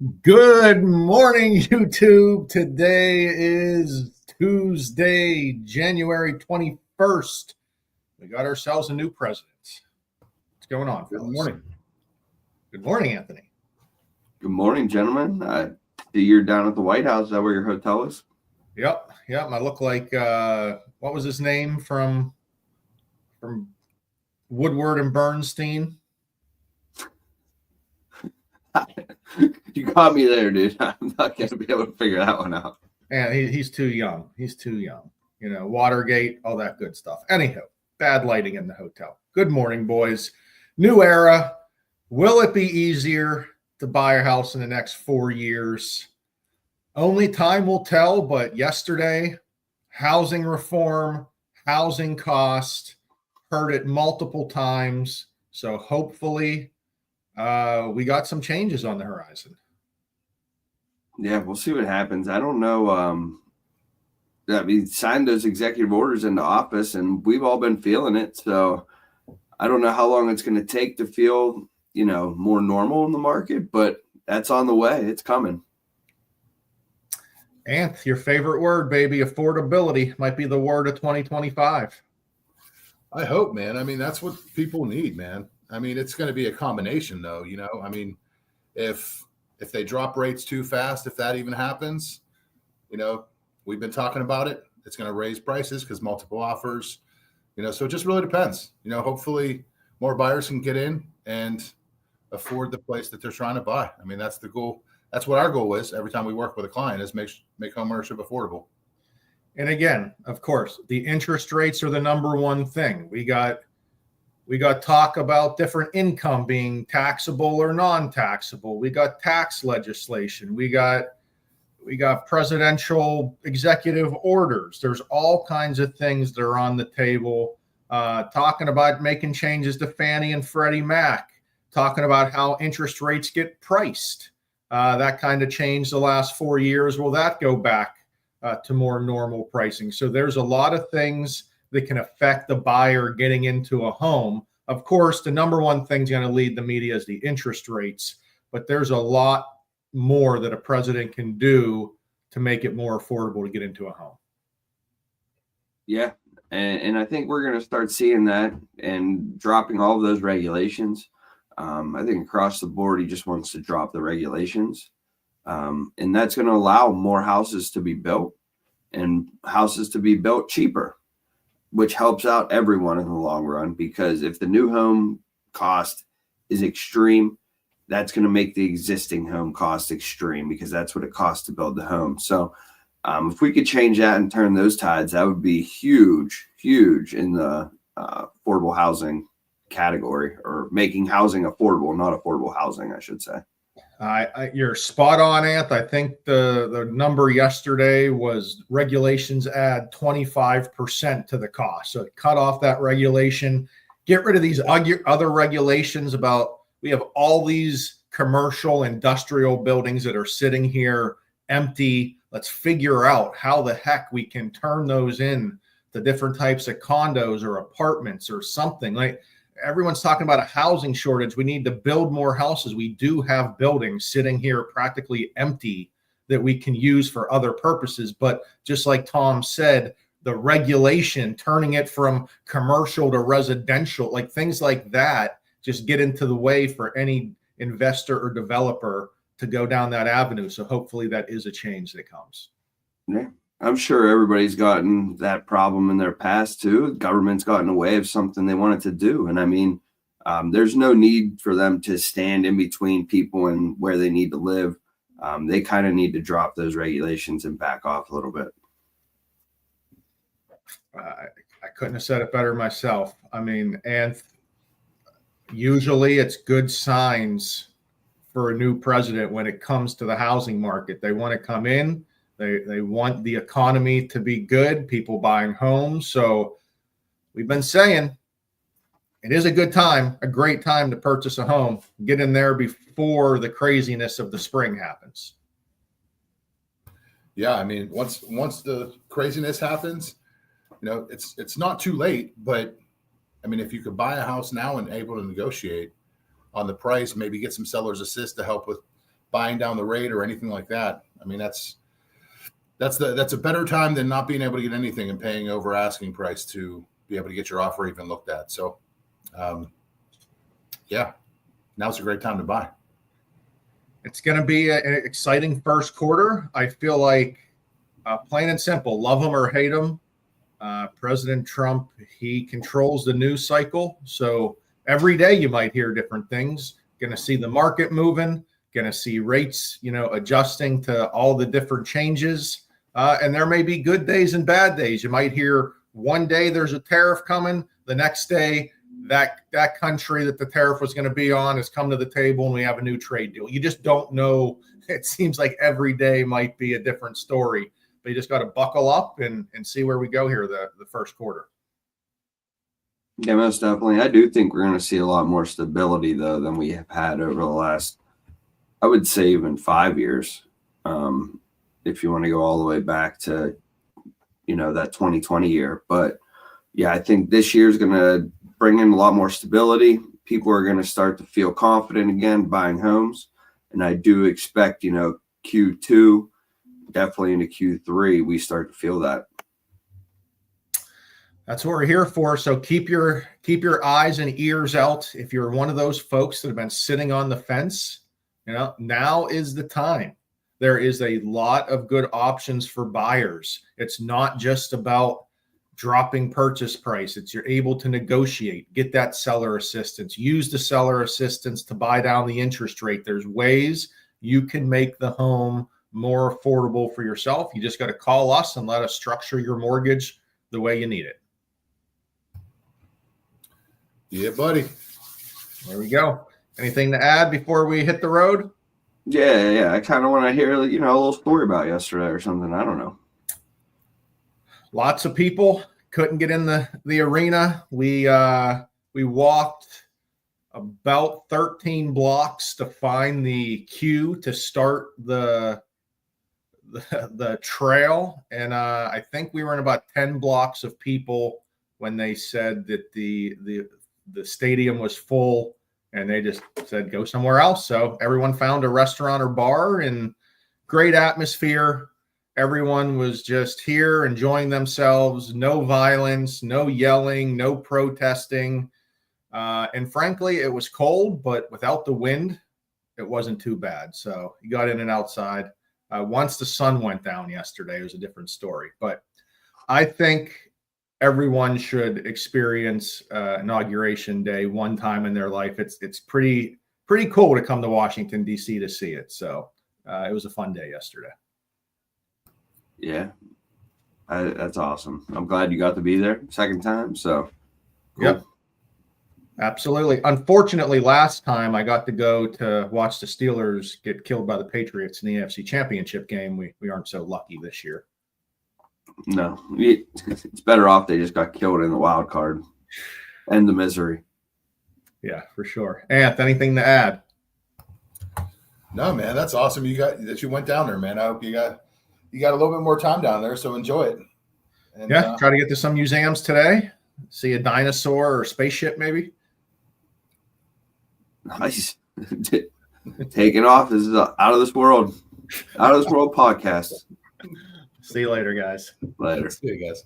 Good morning, YouTube. Today is Tuesday, January 21st. We got ourselves a new president. What's going on, Good fellas? morning. Good morning, Anthony. Good morning, gentlemen. I see you're down at the White House. Is that where your hotel is? Yep. I look like, what was his name from Woodward and Bernstein? You caught me there, dude. I'm not going to be able to figure that one out. And he's too young. You know, Watergate, all that good stuff. Anywho, bad lighting in the hotel. Good morning, boys. New era. Will it be easier to buy a house in the next 4 years? Only time will tell, but yesterday, housing reform, housing cost, heard it multiple times. So hopefully we got some changes on the horizon. Yeah, we'll see what happens. I don't know. Signed those executive orders into office, and we've all been feeling it. So I don't know how long it's going to take to feel, more normal in the market, but that's on the way. It's coming. Anth, your favorite word, baby, affordability might be the word of 2025. I hope, man. I mean, that's what people need, man. I mean, it's going to be a combination, though. I mean, if they drop rates too fast, if that even happens, we've been talking about it. It's going to raise prices because multiple offers. So it just really depends. Hopefully more buyers can get in and afford the place that they're trying to buy. I mean, that's the goal. That's what our goal is every time we work with a client is make homeownership affordable. And again, of course, the interest rates are the number one thing. We got talk about different income being taxable or non-taxable. We got tax legislation. We got presidential executive orders. There's all kinds of things that are on the table. Talking about making changes to Fannie and Freddie Mac. Talking about how interest rates get priced. That kind of changed the last 4 years. Will that go back to more normal pricing? So there's a lot of things that can affect the buyer getting into a home. Of course, the number one thing is going to lead the media is the interest rates, but there's a lot more that a president can do to make it more affordable to get into a home. Yeah, and I think we're going to start seeing that and dropping all of those regulations. I think across the board, he just wants to drop the regulations. And that's going to allow more houses to be built and houses to be built cheaper, which helps out everyone in the long run, because if the new home cost is extreme, that's going to make the existing home cost extreme, because that's what it costs to build the home. So if we could change that and turn those tides, that would be huge in the affordable housing category, or making housing affordable, not affordable housing, I should say. You're spot on, Anth. I think the number yesterday was regulations add 25% to the cost. So cut off that regulation, get rid of these other regulations about, we have all these commercial industrial buildings that are sitting here empty. Let's figure out how the heck we can turn those in to different types of condos or apartments or something. Like, everyone's talking about a housing shortage. We need to build more houses. We do have buildings sitting here practically empty that we can use for other purposes. But just like Tom said, the regulation, turning it from commercial to residential, like things like that, just get into the way for any investor or developer to go down that avenue. So hopefully that is a change that comes. Yeah. I'm sure everybody's gotten that problem in their past too. The government's gotten in the way of something they wanted to do. And I mean, there's no need for them to stand in between people and where they need to live. They kind of need to drop those regulations and back off a little bit. I couldn't have said it better myself. I mean, and usually it's good signs for a new president when it comes to the housing market. They want to come in. They want the economy to be good, people buying homes. So we've been saying it is a good time, a great time to purchase a home. Get in there before the craziness of the spring happens. Yeah, I mean, once the craziness happens, it's not too late. But I mean, if you could buy a house now and able to negotiate on the price, maybe get some seller's assist to help with buying down the rate or anything like that. I mean, that's a better time than not being able to get anything and paying over asking price to be able to get your offer even looked at. So, yeah, now's a great time to buy. It's going to be an exciting first quarter. I feel like, plain and simple, love him or hate him, President Trump, he controls the news cycle. So every day you might hear different things. Going to see the market moving, going to see rates, adjusting to all the different changes. And there may be good days and bad days. You might hear one day there's a tariff coming. The next day, that country that the tariff was going to be on has come to the table and we have a new trade deal. You just don't know. It seems like every day might be a different story. But you just got to buckle up and see where we go here the first quarter. Yeah, most definitely. I do think we're going to see a lot more stability, though, than we have had over the last, I would say, even 5 years. If you want to go all the way back to, that 2020 year. But, yeah, I think this year is going to bring in a lot more stability. People are going to start to feel confident again buying homes. And I do expect, Q2, definitely into Q3, we start to feel that. That's what we're here for. So keep your eyes and ears out. If you're one of those folks that have been sitting on the fence, now is the time. There is a lot of good options for buyers. It's not just about dropping purchase price. It's you're able to negotiate, get that seller assistance, use the seller assistance to buy down the interest rate. There's ways you can make the home more affordable for yourself. You just got to call us and let us structure your mortgage the way you need it. Yeah, buddy. There we go. Anything to add before we hit the road? Yeah. I kind of want to hear, a little story about yesterday or something. I don't know. Lots of people couldn't get in the arena. We walked about 13 blocks to find the queue to start the trail, and I think we were in about 10 blocks of people when they said that the stadium was full, and they just said go somewhere else. So everyone found a restaurant or bar, and great atmosphere. Everyone was just here enjoying themselves. No violence, no yelling, no protesting. And frankly, it was cold, but without the wind, it wasn't too bad. So you got in and outside. Once the sun went down yesterday, it was a different story. But I think everyone should experience Inauguration Day one time in their life. It's pretty cool to come to Washington, D.C. to see it. So it was a fun day yesterday. Yeah, that's awesome. I'm glad you got to be there second time. So, cool. Yep, absolutely. Unfortunately, last time I got to go to watch the Steelers get killed by the Patriots in the AFC Championship game. We aren't so lucky this year. No, it's better off they just got killed in the wild card and the misery. Yeah, for sure. Anth, anything to add? No, man, that's awesome. You went down there, man. I hope you got a little bit more time down there, so enjoy it. And, try to get to some museums today. See a dinosaur or a spaceship, maybe. Nice. Taking off. This is out of this world podcast. See you later, guys. Later. See you guys.